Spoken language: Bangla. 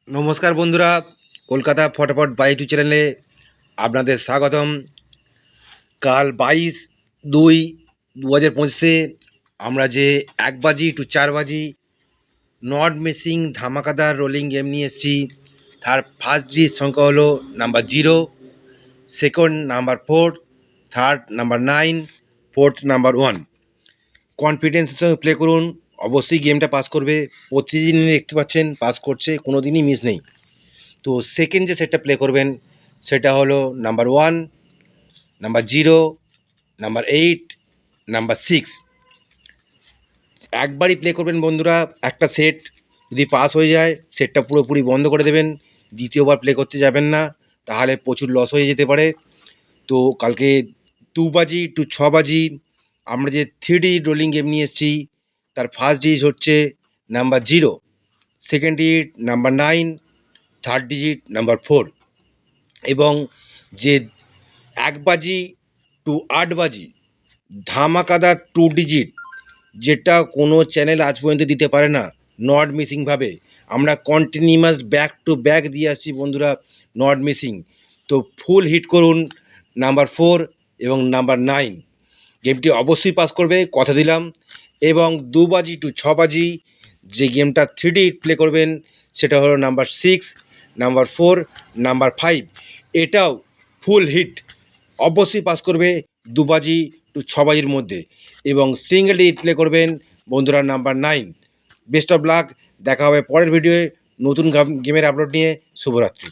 নমস্কার বন্ধুরা, কলকাতা ফটাফট বাই টু চ্যানেলে আপনাদের স্বাগতম। কাল 22/2/2025 আমরা যে 1 টু 4 নট মিসিং ধামাকাদার রোলিং গেম নিয়ে এসেছি। তার ফার্স্ট ডিজিট সংখ্যা হলো number 0, second number 4, third number 9, fourth number 1। কনফিডেন্সের সঙ্গে প্লে করুন, অবশ্যই গেমটা পাস করবে। প্রতিদিনই দেখতে পাচ্ছেন পাস করছে, কোনো দিনই মিস নেই। তো সেকেন্ড যে সেটটা প্লে করবেন সেটা হলো নাম্বার 1, নাম্বার 0, নাম্বার 8, নাম্বার 6। একবারই প্লে করবেন বন্ধুরা একটা সেট। যদি পাস হয়ে যায় সেটটা পুরোপুরি বন্ধ করে দেবেন, দ্বিতীয়বার প্লে করতে যাবেন না, তাহলে প্রচুর লস হয়ে যেতে পারে। তো কালকে 2 টু 6 আমরা যে 3D রোলিং গেম নিয়ে এসেছি, তার ফার্স্ট ডিজিট হচ্ছে number 0, second digit number 9, third digit number 4। এবং যে 1 টু 8 ধামাকাদার 2 ডিজিট, যেটা কোনো চ্যানেল আজ পর্যন্ত দিতে পারে না নট মিসিংভাবে। আমরা কন্টিনিউয়াস ব্যাক টু ব্যাক দিয়ে আসছি বন্ধুরা, নট মিসিং। তো ফুল হিট করুন নাম্বার 4 এবং নাম্বার 9। গেমটি অবশ্যই পাস করবে, কথা দিলাম। এবং 2 টু 6 যে গেমটা 3D প্লে করবেন সেটা হলো নাম্বার 6, নাম্বার 4, নাম্বার 5। এটাও ফুল হিট, অবশ্যই পাস করবে 2 টু 6 মধ্যে। এবং সিঙ্গেল ডিজিট প্লে করবেন বন্ধুরা নাম্বার 9। বেস্ট অফ লাক, দেখা হবে পরের ভিডিওয়ে নতুন গেমের আপলোড নিয়ে। শুভরাত্রি।